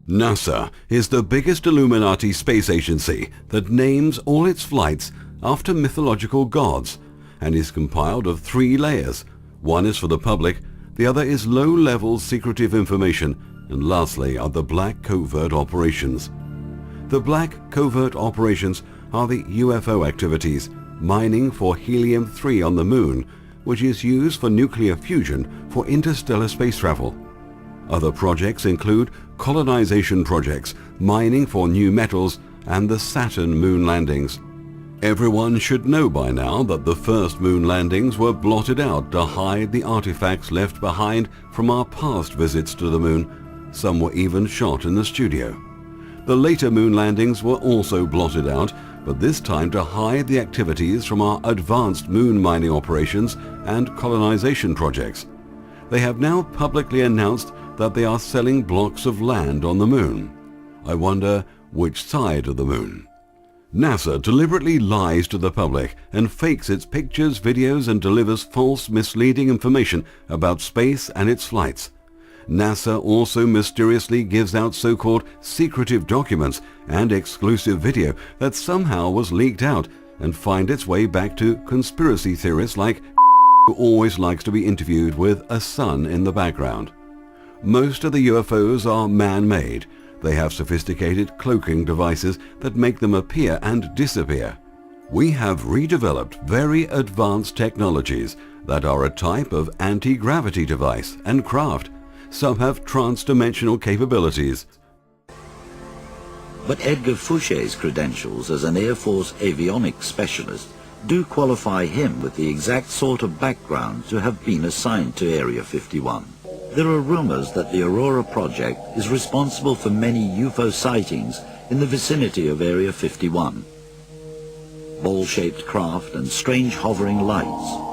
NASA is the biggest Illuminati space agency that names all its flights after mythological gods and is compiled of 3 layers. One is for the public, the other is low-level secretive information, and lastly are the black covert operations. The black covert operations are the UFO activities, mining for helium-3 on the moon, which is used for nuclear fusion for interstellar space travel. Other projects include colonization projects, mining for new metals, and the Saturn moon landings. Everyone should know by now that the first moon landings were blotted out to hide the artifacts left behind from our past visits to the moon. Some were even shot in the studio. The later moon landings were also blotted out, but this time to hide the activities from our advanced moon mining operations and colonization projects. They have now publicly announced that they are selling blocks of land on the moon. I wonder which side of the moon. NASA deliberately lies to the public and fakes its pictures, videos, and delivers false, misleading information about space and its flights. NASA also mysteriously gives out so-called secretive documents and exclusive video that somehow was leaked out and find its way back to conspiracy theorists like who always likes to be interviewed with a sun in the background. Most of the UFOs are man-made. They have sophisticated cloaking devices that make them appear and disappear. We have redeveloped very advanced technologies that are a type of anti-gravity device and craft. Some have trans-dimensional capabilities. But Edgar Fouché's credentials as an Air Force avionics specialist do qualify him with the exact sort of background to have been assigned to Area 51. There are rumors that the Aurora project is responsible for many UFO sightings in the vicinity of Area 51. Ball-shaped craft and strange hovering lights.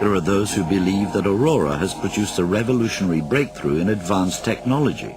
There are those who believe that Aurora has produced a revolutionary breakthrough in advanced technology.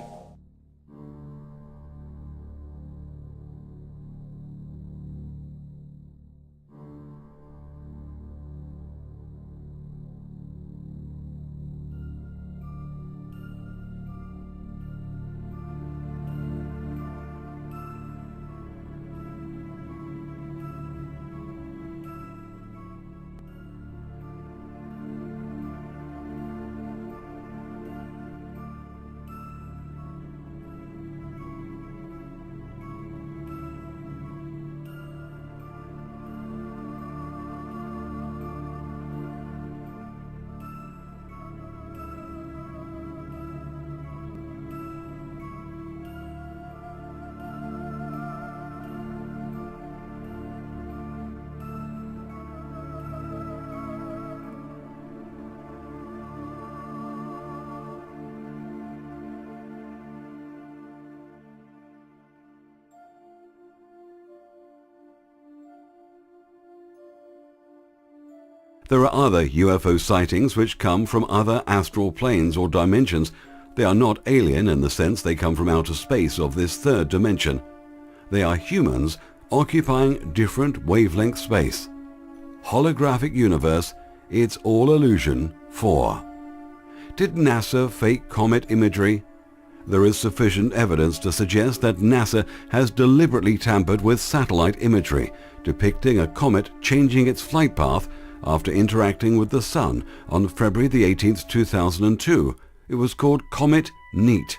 There are other UFO sightings which come from other astral planes or dimensions. They are not alien in the sense they come from outer space of this third dimension. They are humans occupying different wavelength space. Holographic universe, it's all illusion 4. Did NASA fake comet imagery? There is sufficient evidence to suggest that NASA has deliberately tampered with satellite imagery, depicting a comet changing its flight path after interacting with the Sun on February the 18th, 2002. It was called Comet Neat.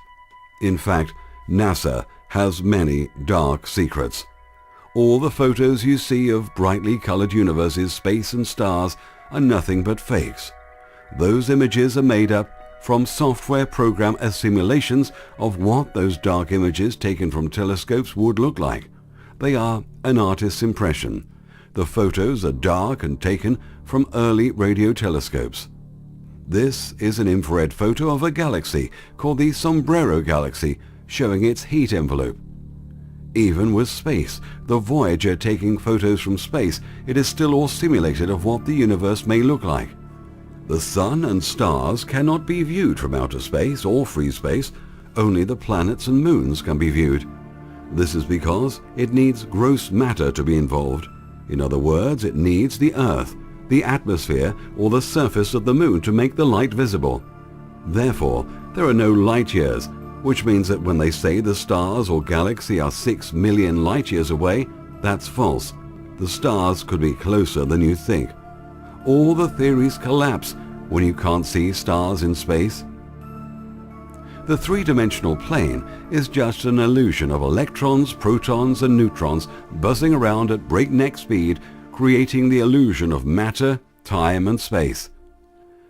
In fact, NASA has many dark secrets. All the photos you see of brightly colored universes, space and stars are nothing but fakes. Those images are made up from software program simulations of what those dark images taken from telescopes would look like. They are an artist's impression. The photos are dark and taken from early radio telescopes. This is an infrared photo of a galaxy called the Sombrero Galaxy, showing its heat envelope. Even with space, the Voyager taking photos from space, it is still all simulated of what the universe may look like. The Sun and stars cannot be viewed from outer space or free space. Only the planets and moons can be viewed. This is because it needs gross matter to be involved. In other words, it needs the Earth, the atmosphere, or the surface of the moon to make the light visible. Therefore, there are no light years, which means that when they say the stars or galaxy are 6 million light years away, that's false. The stars could be closer than you think. All the theories collapse when you can't see stars in space. The three-dimensional plane is just an illusion of electrons, protons and neutrons buzzing around at breakneck speed, creating the illusion of matter, time and space.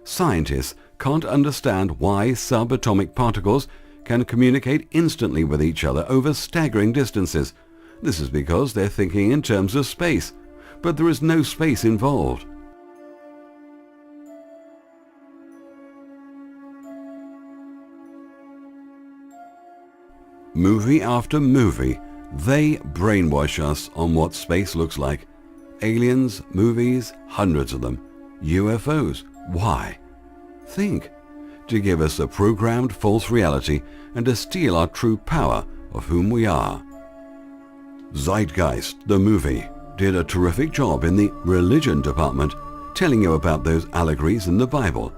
Scientists can't understand why subatomic particles can communicate instantly with each other over staggering distances. This is because they're thinking in terms of space, but there is no space involved. Movie after movie, they brainwash us on what space looks like. Aliens, movies, hundreds of them. UFOs. Why? Think. To give us a programmed false reality and to steal our true power of whom we are. Zeitgeist, the movie, did a terrific job in the religion department, telling you about those allegories in the Bible.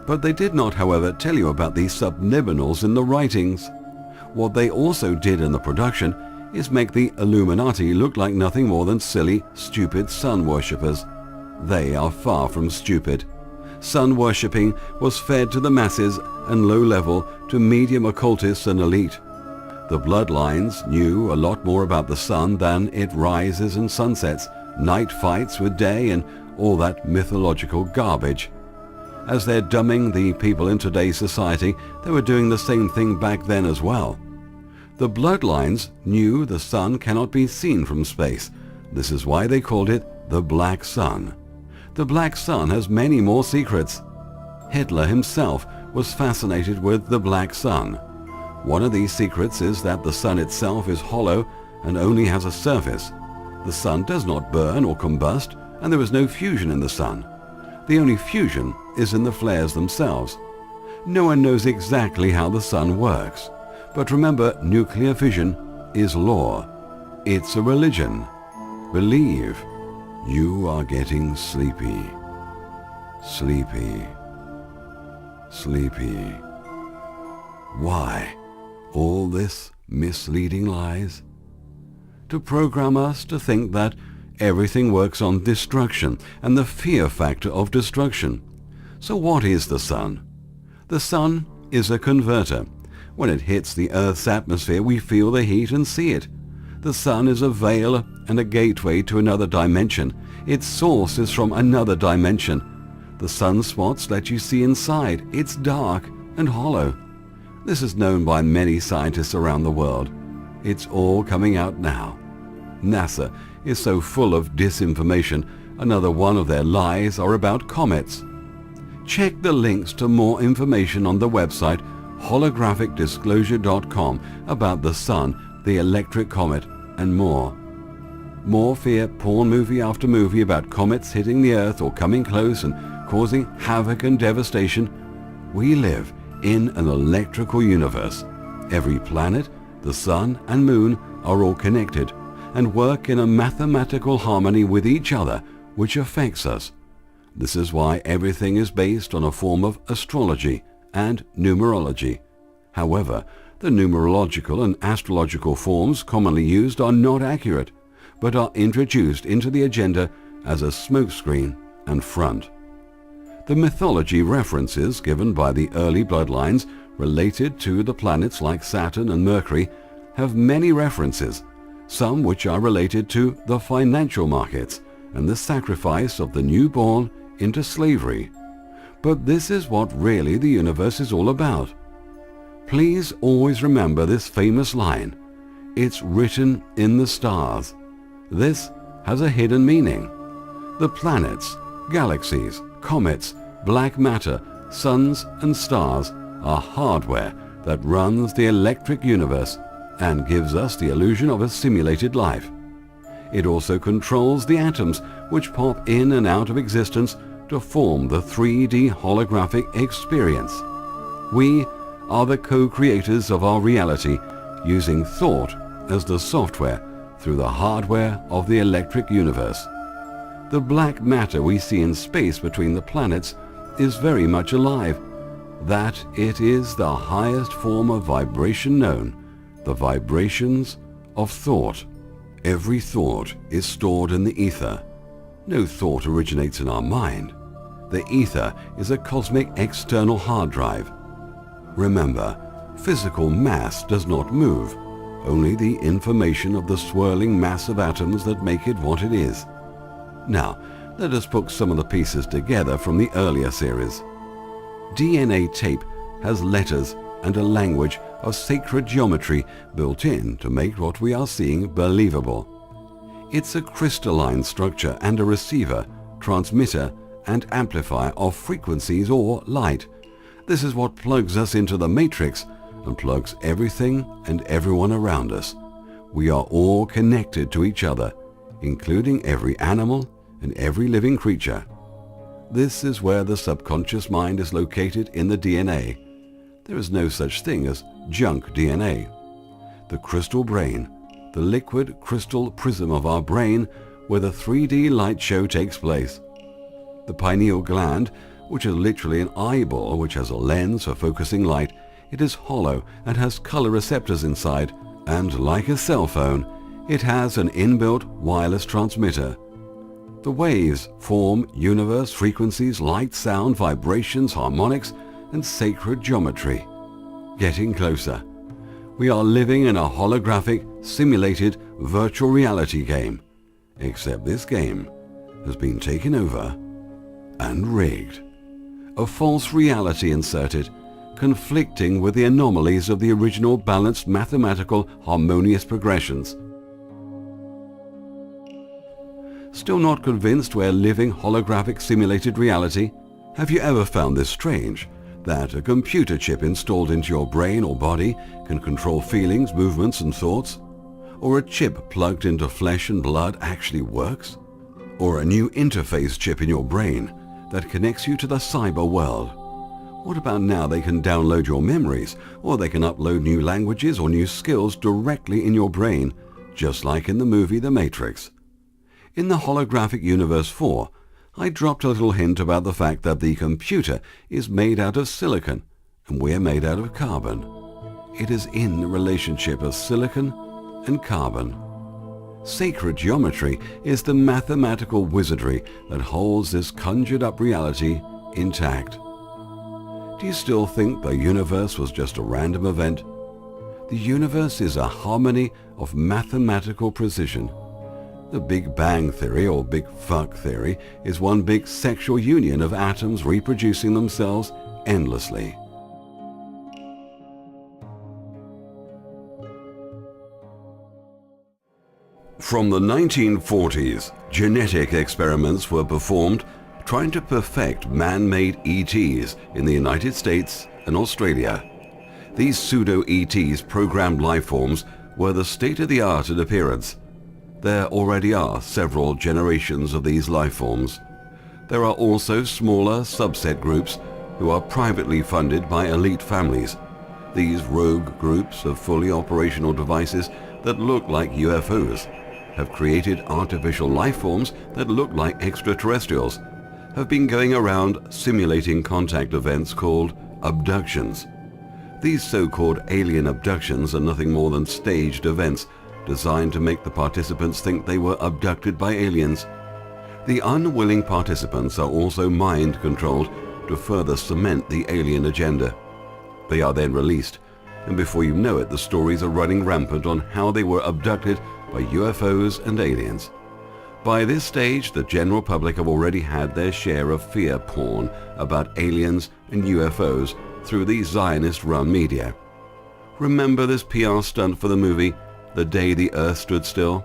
But they did not, however, tell you about the subliminals in the writings. What they also did in the production is make the Illuminati look like nothing more than silly, stupid sun worshippers. They are far from stupid. Sun worshipping was fed to the masses and low level to medium occultists and elite. The bloodlines knew a lot more about the sun than it rises and sunsets, night fights with day and all that mythological garbage. As they're dumbing the people in today's society, they were doing the same thing back then as well. The bloodlines knew the sun cannot be seen from space. This is why they called it the Black Sun. The Black Sun has many more secrets. Hitler himself was fascinated with the Black Sun. One of these secrets is that the sun itself is hollow and only has a surface. The sun does not burn or combust, and there is no fusion in the sun. The only fusion is in the flares themselves. No one knows exactly how the sun works. But remember, nuclear fission is law. It's a religion. Believe. You are getting sleepy. Sleepy. Sleepy. Why all this misleading lies? To program us to think that everything works on destruction and the fear factor of destruction. So what is the sun? The sun is a converter. When it hits the Earth's atmosphere, we feel the heat and see it. The sun is a veil and a gateway to another dimension. Its source is from another dimension. The sunspots let you see inside. It's dark and hollow. This is known by many scientists around the world. It's all coming out now. NASA is so full of disinformation. Another one of their lies are about comets. Check the links to more information on the website holographicdisclosure.com about the sun, the electric comet, and more. More fear porn movie after movie about comets hitting the Earth or coming close and causing havoc and devastation. We live in an electrical universe. Every planet, the sun and moon are all connected and work in a mathematical harmony with each other, which affects us. This is why everything is based on a form of astrology and numerology. However, the numerological and astrological forms commonly used are not accurate, but are introduced into the agenda as a smokescreen and front. The mythology references given by the early bloodlines related to the planets like Saturn and Mercury have many references, some which are related to the financial markets and the sacrifice of the newborn into slavery. But this is what really the universe is all about. Please always remember this famous line. It's written in the stars. This has a hidden meaning. The planets, galaxies, comets, black matter, suns and stars are hardware that runs the electric universe and gives us the illusion of a simulated life. It also controls the atoms which pop in and out of existence to form the 3D holographic experience. We are the co-creators of our reality, using thought as the software through the hardware of the electric universe. The black matter we see in space between the planets is very much alive. that it is the highest form of vibration known, the vibrations of thought. Every thought is stored in the ether. No thought originates in our mind. The ether is a cosmic external hard drive. Remember, physical mass does not move, only the information of the swirling mass of atoms that make it what it is. Now, let us put some of the pieces together from the earlier series. DNA tape has letters and a language of sacred geometry built in to make what we are seeing believable. It's a crystalline structure and a receiver, transmitter, and amplifier of frequencies or light. This is what plugs us into the matrix and plugs everything and everyone around us. We are all connected to each other, including every animal and every living creature. This is where the subconscious mind is located in the DNA. There is no such thing as junk DNA. The crystal brain, the liquid crystal prism of our brain where the 3D light show takes place. The pineal gland, which is literally an eyeball which has a lens for focusing light, it is hollow and has color receptors inside, and like a cell phone, it has an inbuilt wireless transmitter. The waves form universe frequencies, light, sound, vibrations, harmonics, and sacred geometry. Getting closer. We are living in a holographic, simulated, virtual reality game. Except this game has been taken over and rigged. A false reality inserted, conflicting with the anomalies of the original balanced mathematical harmonious progressions. Still not convinced we're living holographic simulated reality? Have you ever found this strange, that a computer chip installed into your brain or body can control feelings, movements and thoughts? Or a chip plugged into flesh and blood actually works? Or a new interface chip in your brain that connects you to the cyber world? What about now they can download your memories, or they can upload new languages or new skills directly in your brain, just like in the movie The Matrix? In the Holographic Universe 4, I dropped a little hint about the fact that the computer is made out of silicon and we're made out of carbon. It is in the relationship of silicon and carbon. Sacred geometry is the mathematical wizardry that holds this conjured up reality intact. Do you still think the universe was just a random event? The universe is a harmony of mathematical precision. The Big Bang Theory, or Big Fuck Theory, is one big sexual union of atoms reproducing themselves endlessly. From the 1940s, genetic experiments were performed trying to perfect man-made ETs in the United States and Australia. These pseudo-ETs, programmed life forms, were the state-of-the-art in appearance. There already are several generations of these life forms. There are also smaller subset groups who are privately funded by elite families. These rogue groups of fully operational devices that look like UFOs have created artificial life forms that look like extraterrestrials, have been going around simulating contact events called abductions. These so-called alien abductions are nothing more than staged events designed to make the participants think they were abducted by aliens. The unwilling participants are also mind-controlled to further cement the alien agenda. They are then released, and before you know it, the stories are running rampant on how they were abducted by UFOs and aliens. By this stage, the general public have already had their share of fear porn about aliens and UFOs through the Zionist-run media. Remember this PR stunt for the movie The Day the Earth Stood Still,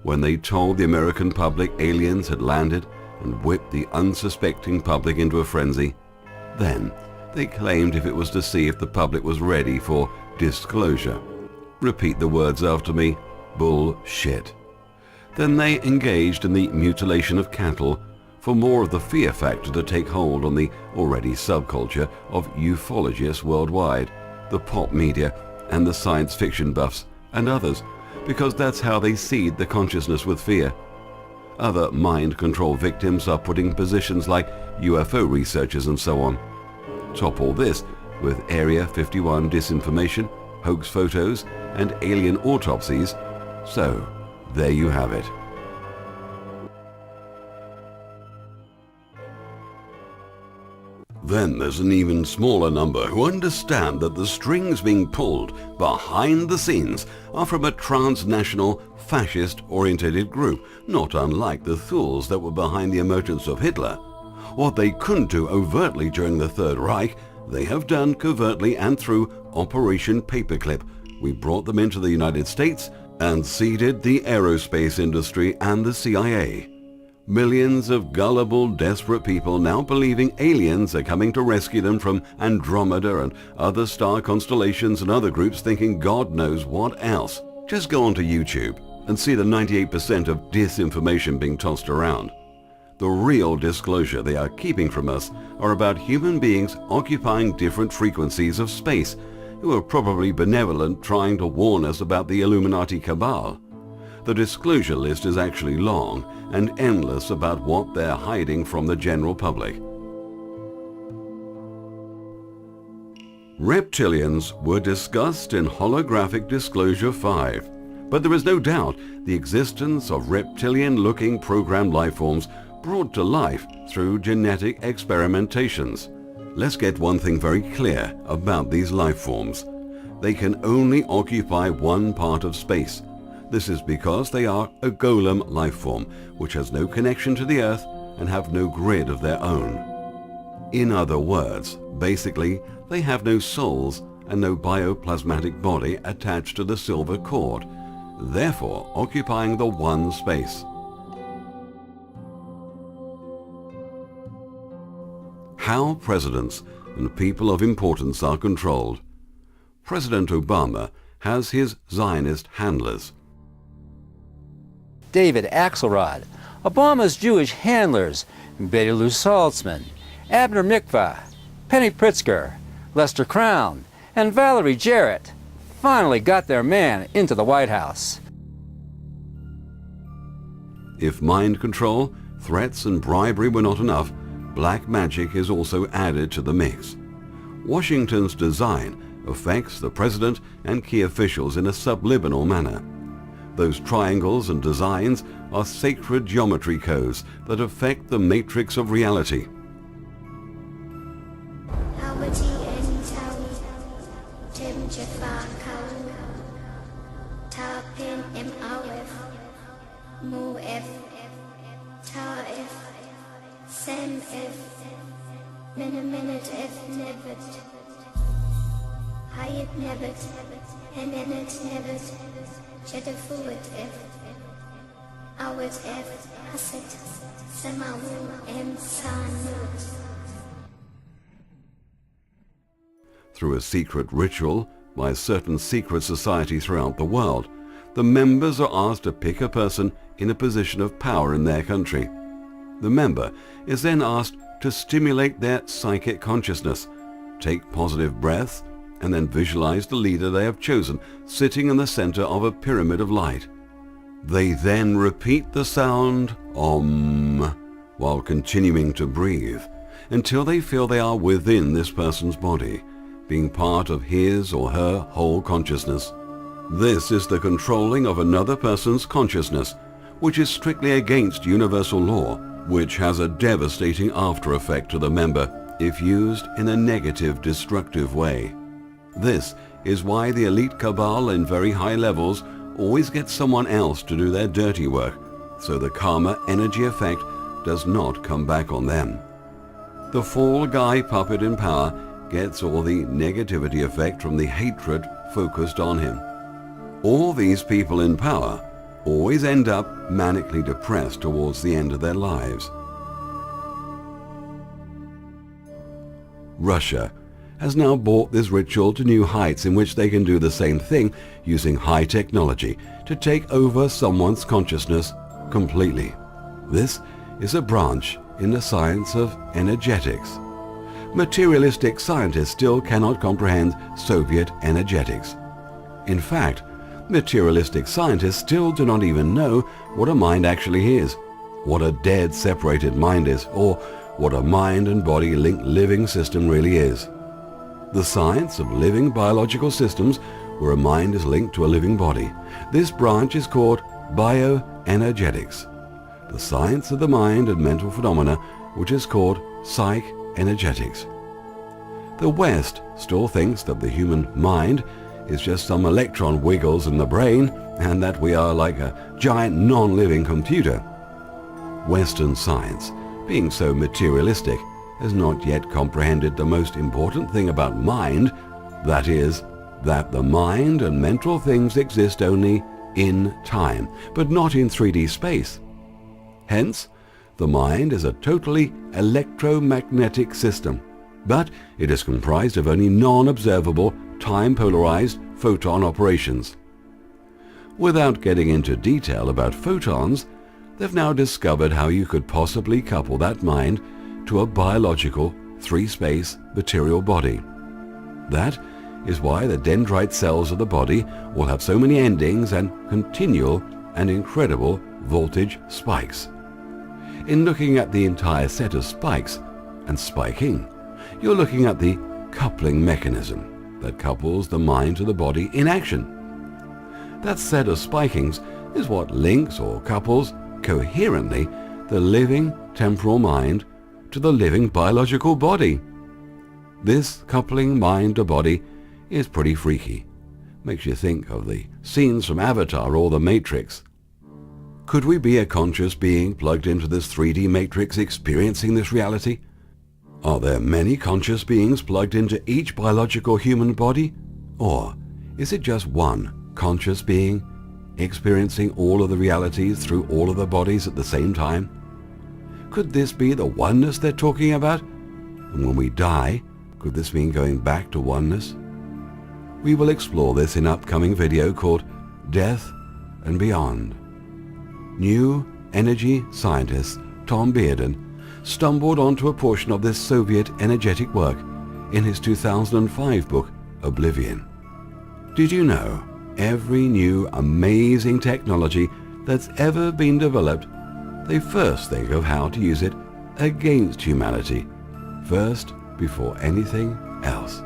when they told the American public aliens had landed and whipped the unsuspecting public into a frenzy? Then they claimed if it was to see if the public was ready for disclosure. Repeat the words after me: bullshit. Then they engaged in the mutilation of cattle for more of the fear factor to take hold on the already subculture of ufologists worldwide, the pop media and the science fiction buffs and others, because that's how they seed the consciousness with fear. Other mind control victims are put in positions like UFO researchers and so on. Top all this with Area 51 disinformation, hoax photos, and alien autopsies. So, there you have it. Then there's an even smaller number who understand that the strings being pulled behind the scenes are from a transnational, fascist-orientated group, not unlike the Thuls that were behind the emergence of Hitler. What they couldn't do overtly during the Third Reich, they have done covertly and through Operation Paperclip. We brought them into the United States and seeded the aerospace industry and the CIA. Millions of gullible, desperate people now believing aliens are coming to rescue them from Andromeda and other star constellations, and other groups thinking God knows what else. Just go onto YouTube and see the 98% of disinformation being tossed around. The real disclosure they are keeping from us are about human beings occupying different frequencies of space, who are probably benevolent, trying to warn us about the Illuminati cabal. The disclosure list is actually long and endless about what they're hiding from the general public. Reptilians were discussed in Holographic Disclosure 5, but there is no doubt the existence of reptilian-looking programmed lifeforms brought to life through genetic experimentations. Let's get one thing very clear about these lifeforms. They can only occupy one part of space. This is because they are a Golem lifeform, which has no connection to the Earth and have no grid of their own. In other words, basically, they have no souls and no bioplasmatic body attached to the silver cord, therefore occupying the one space. How presidents and people of importance are controlled. President Obama has his Zionist handlers. David Axelrod, Obama's Jewish handlers, Betty Lou Saltzman, Abner Mikva, Penny Pritzker, Lester Crown, and Valerie Jarrett finally got their man into the White House. If mind control, threats, and bribery were not enough, black magic is also added to the mix. Washington's design affects the president and key officials in a subliminal manner. Those triangles and designs are sacred geometry codes that affect the matrix of reality. Through a secret ritual by a certain secret society throughout the world, the members are asked to pick a person in a position of power in their country. The member is then asked to stimulate their psychic consciousness, take positive breaths, and then visualize the leader they have chosen sitting in the center of a pyramid of light. They then repeat the sound Om while continuing to breathe until they feel they are within this person's body, being part of his or her whole consciousness. This is the controlling of another person's consciousness, which is strictly against universal law, which has a devastating after effect to the member if used in a negative, destructive way. This is why the elite cabal in very high levels always get someone else to do their dirty work, so the karma energy effect does not come back on them. The fall guy puppet in power gets all the negativity effect from the hatred focused on him. All these people in power always end up manically depressed towards the end of their lives. Russia has now brought this ritual to new heights in which they can do the same thing using high technology to take over someone's consciousness completely. This is a branch in the science of energetics. Materialistic scientists still cannot comprehend Soviet energetics. In fact, materialistic scientists still do not even know what a mind actually is, what a dead separated mind is, or what a mind and body linked living system really is. the science of living biological systems where a mind is linked to a living body. This branch is called bioenergetics, the science of the mind and mental phenomena, which is called psych-energetics. The West still thinks that the human mind is just some electron wiggles in the brain and that we are like a giant non-living computer. Western science, being so materialistic, has not yet comprehended the most important thing about mind, that is, that the mind and mental things exist only in time, but not in 3D space. Hence, the mind is a totally electromagnetic system, but it is comprised of only non-observable, time-polarized photon operations. Without getting into detail about photons, they've now discovered how you could possibly couple that mind to a biological, 3-space material body. That is why the dendrite cells of the body will have so many endings and continual and incredible voltage spikes. In looking at the entire set of spikes and spiking, you're looking at the coupling mechanism that couples the mind to the body in action. That set of spikings is what links or couples coherently the living temporal mind to the living biological body. This coupling mind to body is pretty freaky. Makes you think of the scenes from Avatar or The Matrix. Could we be a conscious being plugged into this 3D matrix experiencing this reality? Are there many conscious beings plugged into each biological human body? Or is it just one conscious being experiencing all of the realities through all of the bodies at the same time? Could this be the oneness they're talking about? And when we die, could this mean going back to oneness? We will explore this in upcoming video called Death and Beyond. New energy scientist Tom Bearden stumbled onto a portion of this Soviet energetic work in his 2005 book Oblivion. Did you know every new amazing technology that's ever been developed, they first think of how to use it against humanity, first before anything else?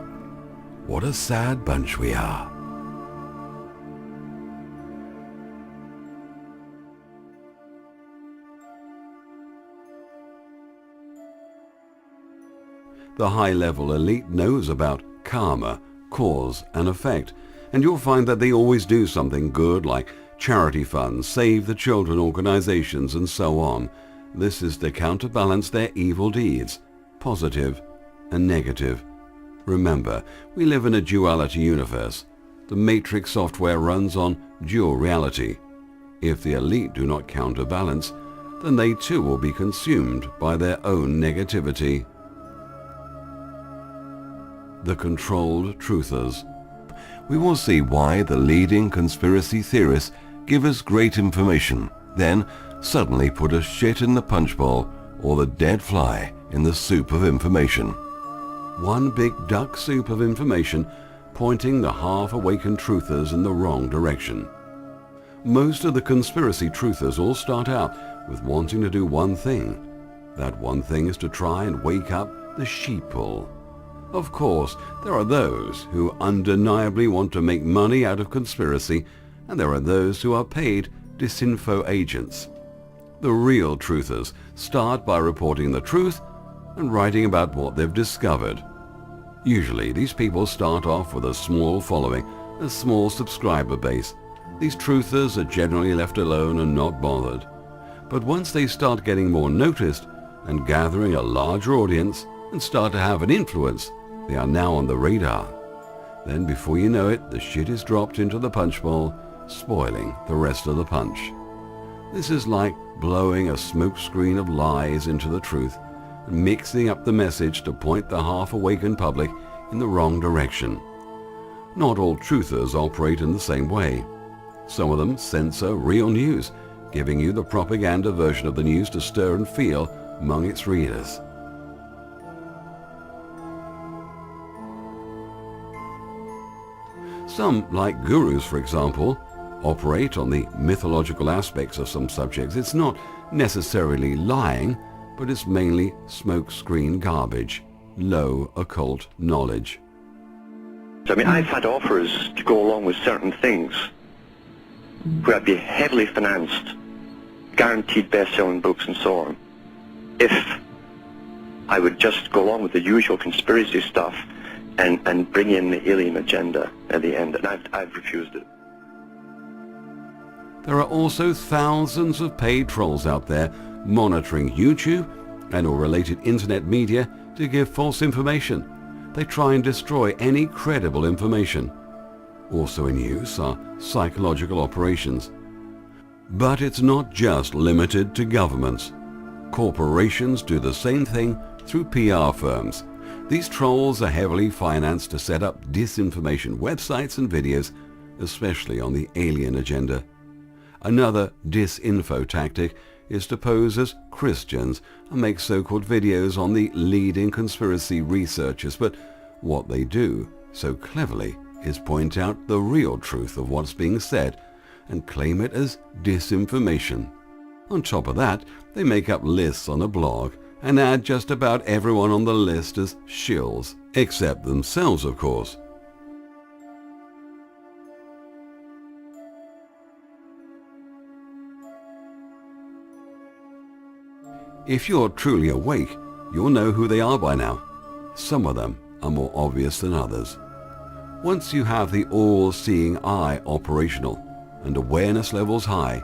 What a sad bunch we are. The high-level elite knows about karma, cause and effect, and you'll find that they always do something good like charity funds, save the children organizations and so on. This is to counterbalance their evil deeds, positive and negative. Remember, we live in a duality universe. The Matrix software runs on dual reality. If the elite do not counterbalance, then they too will be consumed by their own negativity. The controlled truthers. We will see why the leading conspiracy theorists give us great information, then suddenly put us shit in the punch bowl or the dead fly in the soup of information. One big duck soup of information pointing the half-awakened truthers in the wrong direction. Most of the conspiracy truthers all start out with wanting to do one thing. That one thing is to try and wake up the sheeple. Of course, there are those who undeniably want to make money out of conspiracy, and there are those who are paid disinfo agents. The real truthers start by reporting the truth and writing about what they've discovered. Usually, these people start off with a small following, a small subscriber base. These truthers are generally left alone and not bothered. But once they start getting more noticed and gathering a larger audience and start to have an influence, they are now on the radar. Then before you know it, the shit is dropped into the punch bowl, spoiling the rest of the punch. This is like blowing a smoke screen of lies into the truth and mixing up the message to point the half-awakened public in the wrong direction. Not all truthers operate in the same way. Some of them censor real news, giving you the propaganda version of the news to stir and feel among its readers. Some, like gurus for example, operate on the mythological aspects of some subjects. It's not necessarily lying, but it's mainly smokescreen garbage, low occult knowledge. So, I mean, I've had offers to go along with certain things where I'd be heavily financed, guaranteed best-selling books and so on, if I would just go along with the usual conspiracy stuff and bring in the alien agenda at the end, and I've refused it. There are also thousands of paid trolls out there monitoring YouTube and or related internet media to give false information. They try and destroy any credible information. Also in use are psychological operations. But it's not just limited to governments. Corporations do the same thing through PR firms. These trolls are heavily financed to set up disinformation websites and videos, especially on the alien agenda. Another disinfo tactic is to pose as Christians and make so-called videos on the leading conspiracy researchers, but what they do so cleverly is point out the real truth of what's being said and claim it as disinformation. On top of that, they make up lists on a blog and add just about everyone on the list as shills, except themselves, of course. If you're truly awake, you'll know who they are by now. Some of them are more obvious than others. Once you have the all-seeing eye operational and awareness levels high,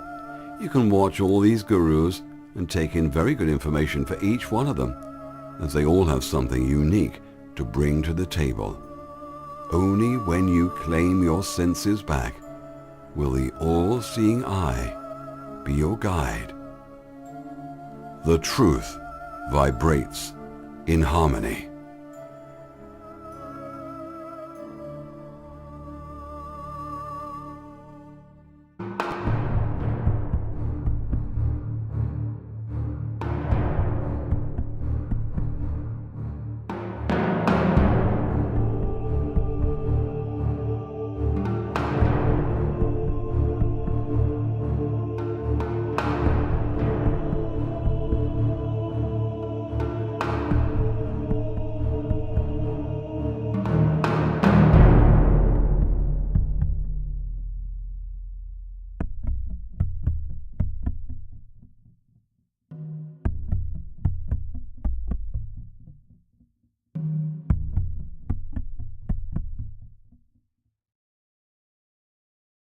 you can watch all these gurus and take in very good information for each one of them, as they all have something unique to bring to the table. Only when you claim your senses back will the all-seeing eye be your guide. The truth vibrates in harmony.